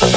Halo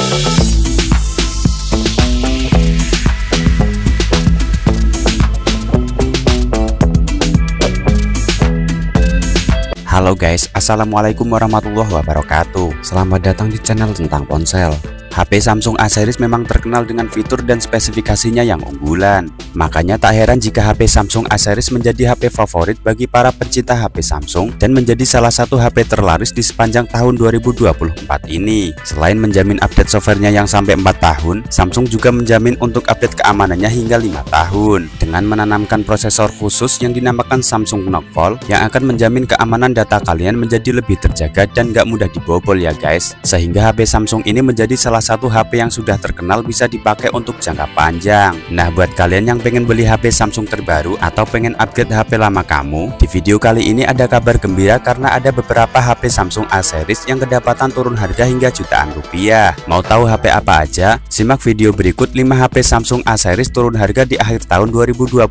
guys, assalamualaikum warahmatullahi wabarakatuh. Selamat datang di channel tentang ponsel. HP Samsung A series memang terkenal dengan fitur dan spesifikasinya yang unggulan. Makanya tak heran jika HP Samsung A series menjadi HP favorit bagi para pencinta HP Samsung dan menjadi salah satu HP terlaris di sepanjang tahun 2024 ini. Selain menjamin update softwarenya yang sampai 4 tahun, Samsung juga menjamin untuk update keamanannya hingga 5 tahun dengan menanamkan prosesor khusus yang dinamakan Samsung Knockfall yang akan menjamin keamanan data kalian menjadi lebih terjaga dan gak mudah dibobol ya guys. Sehingga HP Samsung ini menjadi salah satu HP yang sudah terkenal bisa dipakai untuk jangka panjang. Nah, buat kalian yang pengen beli HP Samsung terbaru atau pengen upgrade HP lama kamu, di video kali ini ada kabar gembira karena ada beberapa HP Samsung A series yang kedapatan turun harga hingga jutaan rupiah. Mau tahu HP apa aja? Simak video berikut 5 HP Samsung A series turun harga di akhir tahun 2024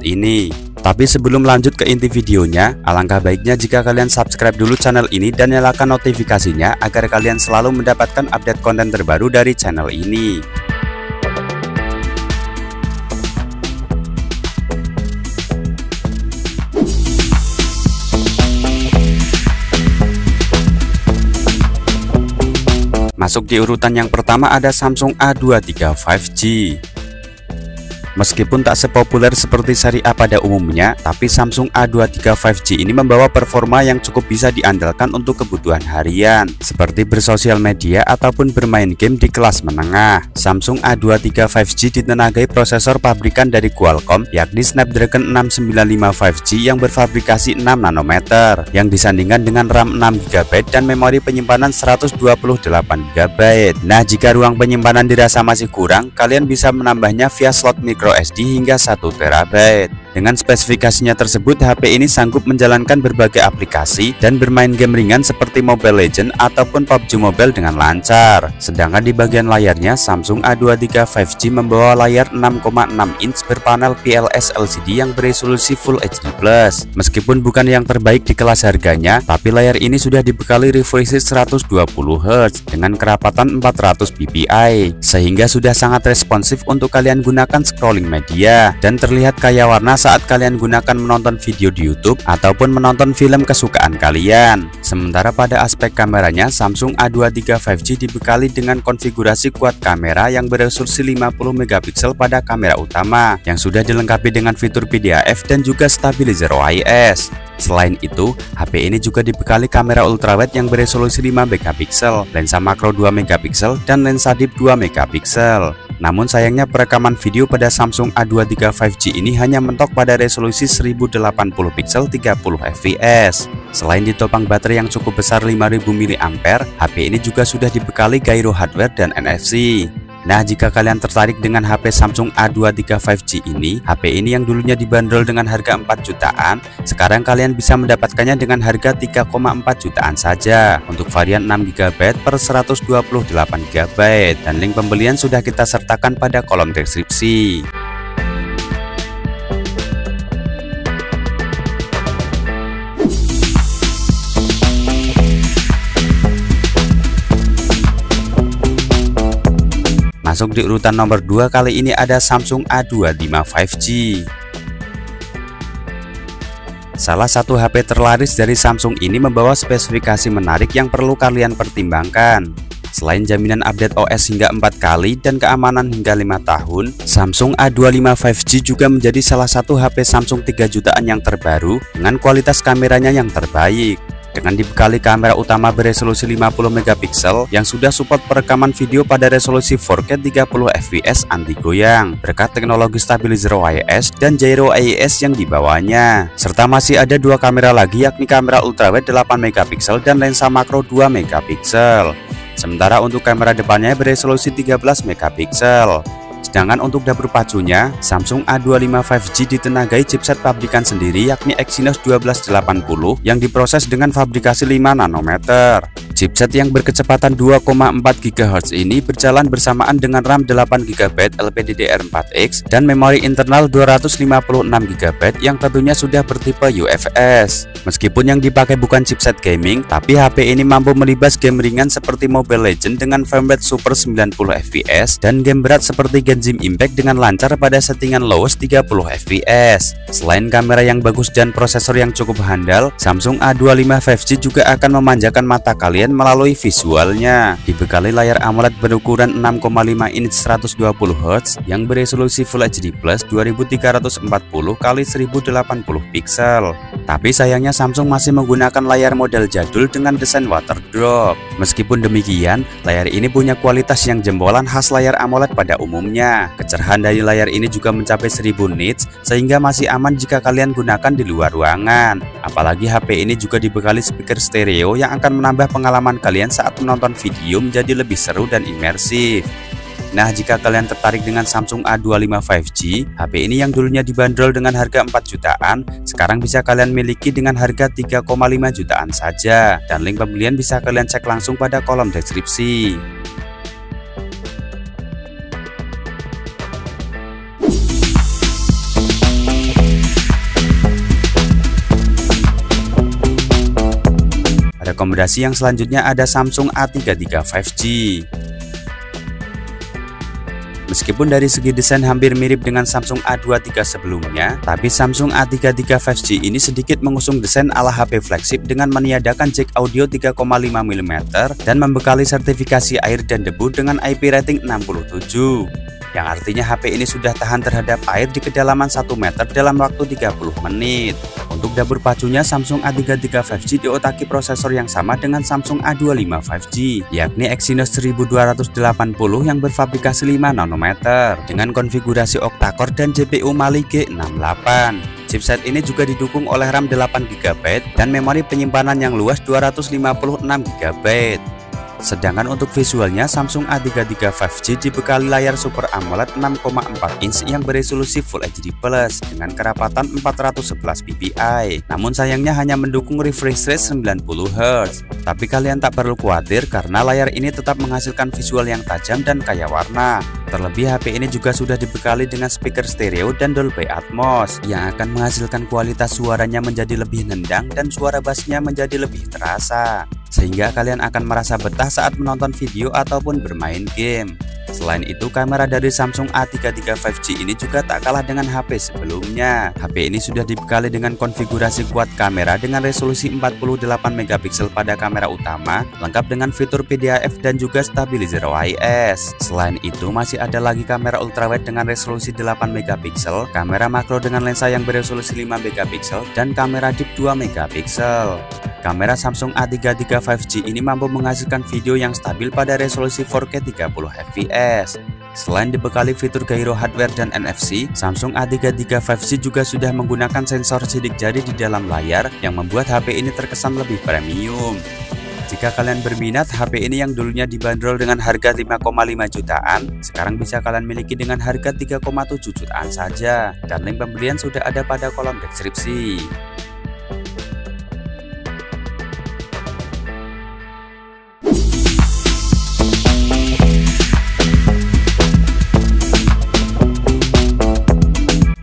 ini. Tapi sebelum lanjut ke inti videonya, alangkah baiknya jika kalian subscribe dulu channel ini dan nyalakan notifikasinya agar kalian selalu mendapatkan update konten terbaru dari channel ini. Masuk di urutan yang pertama ada Samsung A23 5G. Meskipun tak sepopuler seperti seri A pada umumnya, tapi Samsung A23 5G ini membawa performa yang cukup bisa diandalkan untuk kebutuhan harian, seperti bersosial media ataupun bermain game di kelas menengah. Samsung A23 5G ditenagai prosesor pabrikan dari Qualcomm, yakni Snapdragon 695 5G yang berfabrikasi 6 nanometer, yang disandingkan dengan RAM 6GB dan memori penyimpanan 128GB. Nah, jika ruang penyimpanan dirasa masih kurang, kalian bisa menambahnya via slot micro SD hingga 1 TB. Dengan spesifikasinya tersebut, HP ini sanggup menjalankan berbagai aplikasi dan bermain game ringan seperti Mobile Legends ataupun PUBG Mobile dengan lancar. Sedangkan di bagian layarnya, Samsung A23 5G membawa layar 6,6 inch berpanel PLS LCD yang beresolusi Full HD+. Meskipun bukan yang terbaik di kelas harganya, tapi layar ini sudah dibekali refresh 120Hz dengan kerapatan 400 ppi, sehingga sudah sangat responsif untuk kalian gunakan scrolling media dan terlihat kaya warna saat kalian gunakan menonton video di YouTube ataupun menonton film kesukaan kalian. Sementara pada aspek kameranya, Samsung A23 5G dibekali dengan konfigurasi quad kamera yang beresolusi 50MP pada kamera utama yang sudah dilengkapi dengan fitur PDAF dan juga stabilizer OIS. Selain itu, HP ini juga dibekali kamera ultrawide yang beresolusi 5MP, lensa makro 2MP dan lensa deep 2MP. Namun sayangnya perekaman video pada Samsung A23 5G ini hanya mentok pada resolusi 1080p 30fps. Selain ditopang baterai yang cukup besar 5000 mAh, HP ini juga sudah dibekali gyro hardware dan NFC. Nah, jika kalian tertarik dengan HP Samsung A23 5G ini, HP ini yang dulunya dibanderol dengan harga 4 jutaan, sekarang kalian bisa mendapatkannya dengan harga 3,4 jutaan saja untuk varian 6GB per 128GB, dan link pembelian sudah kita sertakan pada kolom deskripsi. Masuk di urutan nomor 2, kali ini ada Samsung A25 5G. Salah satu HP terlaris dari Samsung ini membawa spesifikasi menarik yang perlu kalian pertimbangkan. Selain jaminan update OS hingga 4 kali dan keamanan hingga 5 tahun, Samsung A25 5G juga menjadi salah satu HP Samsung 3 jutaan yang terbaru dengan kualitas kameranya yang terbaik. Dengan dibekali kamera utama beresolusi 50MP yang sudah support perekaman video pada resolusi 4K 30fps anti goyang berkat teknologi stabilizer OIS dan gyro AIS yang dibawanya. Serta masih ada 2 kamera lagi, yakni kamera ultrawide 8MP dan lensa makro 2MP. Sementara untuk kamera depannya beresolusi 13MP. Sedangkan untuk dapur pacunya, Samsung A25 5G ditenagai chipset pabrikan sendiri yakni Exynos 1280 yang diproses dengan fabrikasi 5 nanometer. Chipset yang berkecepatan 2,4 GHz ini berjalan bersamaan dengan RAM 8 GB LPDDR4X dan memori internal 256 GB yang tentunya sudah bertipe UFS. Meskipun yang dipakai bukan chipset gaming, tapi HP ini mampu melibas game ringan seperti Mobile Legends dengan frame rate super 90 fps dan game berat seperti Genshin Impact dengan lancar pada settingan lowest 30 fps. Selain kamera yang bagus dan prosesor yang cukup handal, Samsung A25 5G juga akan memanjakan mata kalian melalui visualnya. Dibekali layar AMOLED berukuran 6,5 inch 120Hz yang beresolusi Full HD Plus 2340 x 1080 pixel. Tapi sayangnya Samsung masih menggunakan layar model jadul dengan desain water drop. Meskipun demikian, layar ini punya kualitas yang jempolan khas layar AMOLED pada umumnya. Kecerahan dari layar ini juga mencapai 1000 nits sehingga masih aman jika kalian gunakan di luar ruangan. Apalagi HP ini juga dibekali speaker stereo yang akan menambah pengalaman kalian saat menonton video menjadi lebih seru dan imersif. Nah, jika kalian tertarik dengan Samsung A25 5G, HP ini yang dulunya dibanderol dengan harga 4 jutaan, sekarang bisa kalian miliki dengan harga 3,5 jutaan saja. Dan link pembelian bisa kalian cek langsung pada kolom deskripsi. Rekomendasi yang selanjutnya ada Samsung A33 5G. Meskipun dari segi desain hampir mirip dengan Samsung A23 sebelumnya, tapi Samsung A33 5G ini sedikit mengusung desain ala HP flagship dengan meniadakan jack audio 3,5 mm dan membekali sertifikasi air dan debu dengan IP rating 67. Yang artinya HP ini sudah tahan terhadap air di kedalaman 1 meter dalam waktu 30 menit. Untuk dapur pacunya, Samsung A33 5G diotaki prosesor yang sama dengan Samsung A25 5G, yakni Exynos 1280 yang berfabrikasi 5 nanometer dengan konfigurasi octa-core dan GPU Mali G68. Chipset ini juga didukung oleh RAM 8 GB dan memori penyimpanan yang luas 256 GB. Sedangkan untuk visualnya, Samsung A33 5G dibekali layar Super AMOLED 6,4 inch yang beresolusi Full HD Plus dengan kerapatan 411 ppi. Namun sayangnya hanya mendukung refresh rate 90Hz. Tapi kalian tak perlu khawatir karena layar ini tetap menghasilkan visual yang tajam dan kaya warna. Terlebih HP ini juga sudah dibekali dengan speaker stereo dan Dolby Atmos yang akan menghasilkan kualitas suaranya menjadi lebih nendang dan suara bassnya menjadi lebih terasa, sehingga kalian akan merasa betah saat menonton video ataupun bermain game. Selain itu, kamera dari Samsung A33 5G ini juga tak kalah dengan HP sebelumnya. HP ini sudah dibekali dengan konfigurasi quad kamera dengan resolusi 48 megapiksel pada kamera utama, lengkap dengan fitur PDAF dan juga stabilizer OIS. Selain itu, masih ada lagi kamera ultrawide dengan resolusi 8 megapiksel, kamera makro dengan lensa yang beresolusi 5 megapiksel, dan kamera deep 2 megapiksel. Kamera Samsung A33 5G ini mampu menghasilkan video yang stabil pada resolusi 4K 30 fps. Selain dibekali fitur gyro hardware dan NFC, Samsung A33 5G juga sudah menggunakan sensor sidik jari di dalam layar yang membuat HP ini terkesan lebih premium. Jika kalian berminat, HP ini yang dulunya dibanderol dengan harga 5,5 jutaan, sekarang bisa kalian miliki dengan harga 3,7 jutaan saja. Dan link pembelian sudah ada pada kolom deskripsi.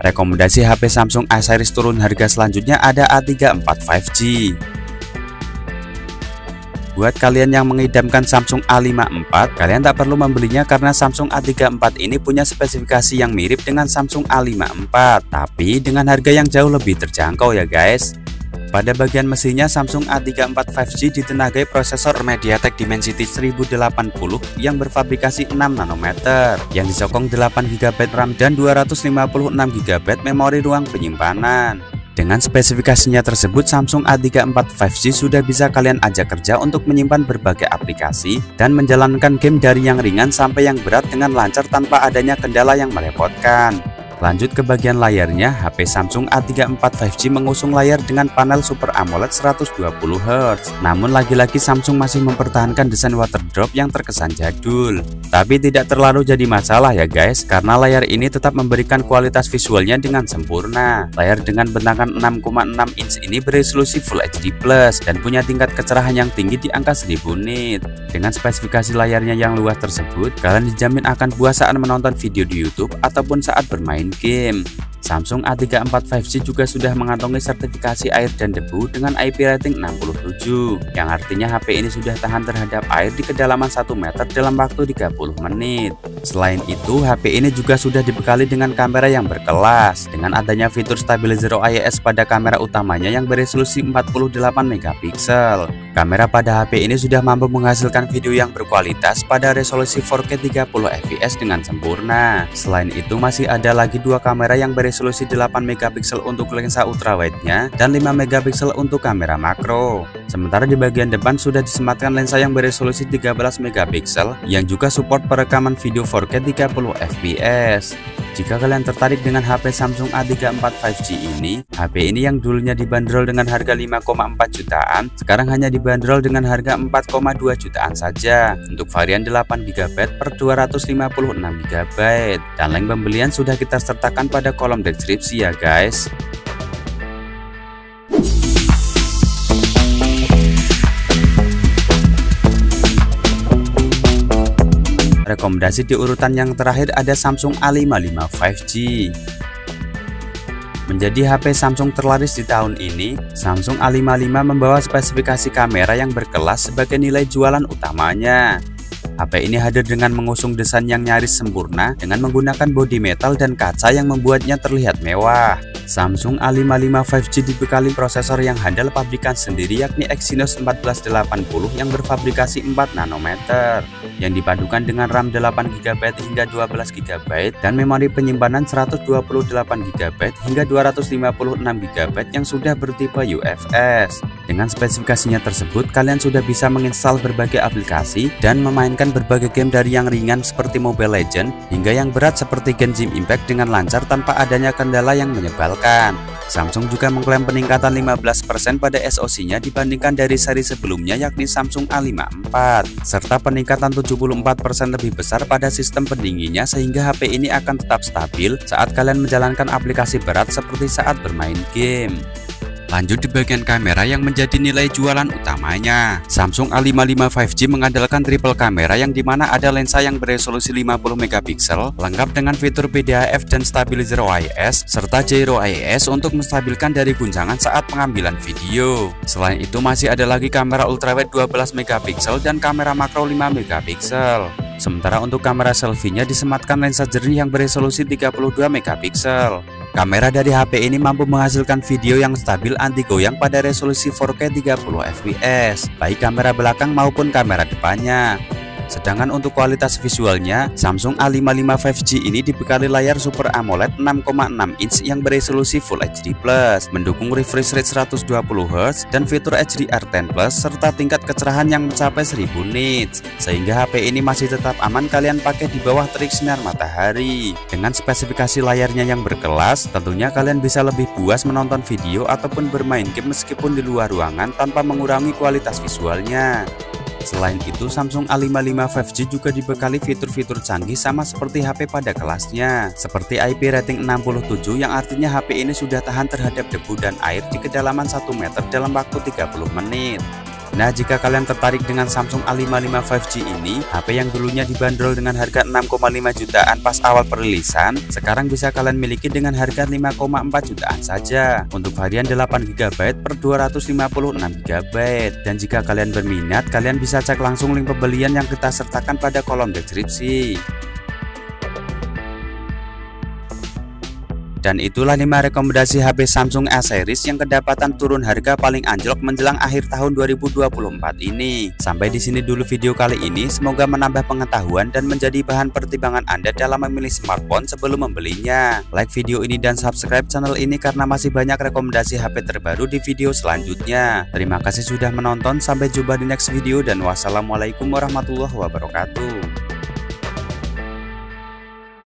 Rekomendasi HP Samsung A series turun harga selanjutnya ada A34 5G. Buat kalian yang mengidamkan Samsung A54, kalian tak perlu membelinya karena Samsung A34 ini punya spesifikasi yang mirip dengan Samsung A54, tapi dengan harga yang jauh lebih terjangkau ya guys. Pada bagian mesinnya, Samsung A34 5G ditenagai prosesor MediaTek Dimensity 1080 yang berfabrikasi 6 nanometer, yang disokong 8 GB RAM dan 256 GB memori ruang penyimpanan. Dengan spesifikasinya tersebut, Samsung A34 5G sudah bisa kalian ajak kerja untuk menyimpan berbagai aplikasi dan menjalankan game dari yang ringan sampai yang berat dengan lancar tanpa adanya kendala yang merepotkan. Lanjut ke bagian layarnya, HP Samsung A34 5G mengusung layar dengan panel Super AMOLED 120Hz. Namun lagi-lagi Samsung masih mempertahankan desain waterdrop yang terkesan jadul. Tapi tidak terlalu jadi masalah ya guys, karena layar ini tetap memberikan kualitas visualnya dengan sempurna. Layar dengan bentangan 6,6 inch ini beresolusi Full HD+ dan punya tingkat kecerahan yang tinggi di angka 1000 nit. Dengan spesifikasi layarnya yang luas tersebut, kalian dijamin akan puas saat menonton video di YouTube ataupun saat bermain game. Samsung A34 5G juga sudah mengantongi sertifikasi air dan debu dengan IP rating 67, yang artinya HP ini sudah tahan terhadap air di kedalaman 1 meter dalam waktu 30 menit. Selain itu, HP ini juga sudah dibekali dengan kamera yang berkelas, dengan adanya fitur stabilizer OIS pada kamera utamanya yang beresolusi 48 megapiksel. Kamera pada HP ini sudah mampu menghasilkan video yang berkualitas pada resolusi 4K 30 fps dengan sempurna. Selain itu, masih ada lagi dua kamera yang beresolusi 8 megapiksel untuk lensa ultrawide-nya dan 5 megapiksel untuk kamera makro. Sementara di bagian depan sudah disematkan lensa yang beresolusi 13 megapiksel yang juga support perekaman video 4K 30 fps. Jika kalian tertarik dengan HP Samsung A34 5G ini, HP ini yang dulunya dibanderol dengan harga 5,4 jutaan, sekarang hanya dibanderol dengan harga 4,2 jutaan saja untuk varian 8GB per 256GB. Dan link pembelian sudah kita sertakan pada kolom deskripsi ya guys. Rekomendasi di urutan yang terakhir ada Samsung A55 5G. Menjadi HP Samsung terlaris di tahun ini, Samsung A55 membawa spesifikasi kamera yang berkelas sebagai nilai jualan utamanya. HP ini hadir dengan mengusung desain yang nyaris sempurna dengan menggunakan bodi metal dan kaca yang membuatnya terlihat mewah. Samsung A55 5G dibekali prosesor yang handal pabrikan sendiri yakni Exynos 1480 yang berfabrikasi 4 nanometer, yang dipadukan dengan RAM 8GB hingga 12GB dan memori penyimpanan 128GB hingga 256GB yang sudah bertipe UFS. Dengan spesifikasinya tersebut, kalian sudah bisa menginstal berbagai aplikasi dan memainkan berbagai game dari yang ringan seperti Mobile Legends hingga yang berat seperti Genshin Impact dengan lancar tanpa adanya kendala yang menyebalkan. Samsung juga mengklaim peningkatan 15% pada SoC-nya dibandingkan dari seri sebelumnya yakni Samsung A54, serta peningkatan 74% lebih besar pada sistem pendinginnya sehingga HP ini akan tetap stabil saat kalian menjalankan aplikasi berat seperti saat bermain game. Lanjut di bagian kamera yang menjadi nilai jualan utamanya. Samsung A55 5G mengandalkan triple kamera yang dimana ada lensa yang beresolusi 50 megapiksel lengkap dengan fitur PDAF dan stabilizer OIS serta gyro OIS untuk menstabilkan dari guncangan saat pengambilan video. Selain itu masih ada lagi kamera ultrawide 12 megapiksel dan kamera makro 5 megapiksel. Sementara untuk kamera selfie-nya disematkan lensa jernih yang beresolusi 32 megapiksel. Kamera dari HP ini mampu menghasilkan video yang stabil anti goyang pada resolusi 4K 30 fps, baik kamera belakang maupun kamera depannya. Sedangkan untuk kualitas visualnya, Samsung A55 5G ini dibekali layar Super AMOLED 6,6 inch yang beresolusi Full HD+, mendukung refresh rate 120Hz dan fitur HDR10+, serta tingkat kecerahan yang mencapai 1000 nits, sehingga HP ini masih tetap aman kalian pakai di bawah terik sinar matahari. Dengan spesifikasi layarnya yang berkelas, tentunya kalian bisa lebih puas menonton video ataupun bermain game meskipun di luar ruangan tanpa mengurangi kualitas visualnya. Selain itu, Samsung A55 5G juga dibekali fitur-fitur canggih sama seperti HP pada kelasnya, seperti IP rating 67 yang artinya HP ini sudah tahan terhadap debu dan air di kedalaman 1 meter dalam waktu 30 menit. Nah, jika kalian tertarik dengan Samsung A55 5G ini, HP yang dulunya dibanderol dengan harga 6,5 jutaan pas awal perilisan, sekarang bisa kalian miliki dengan harga 5,4 jutaan saja untuk varian 8GB per 256GB. Dan jika kalian berminat, kalian bisa cek langsung link pembelian yang kita sertakan pada kolom deskripsi. Dan itulah 5 rekomendasi HP Samsung A series yang kedapatan turun harga paling anjlok menjelang akhir tahun 2024 ini. Sampai di sini dulu video kali ini, semoga menambah pengetahuan dan menjadi bahan pertimbangan Anda dalam memilih smartphone sebelum membelinya. Like video ini dan subscribe channel ini karena masih banyak rekomendasi HP terbaru di video selanjutnya. Terima kasih sudah menonton, sampai jumpa di next video dan wassalamualaikum warahmatullahi wabarakatuh.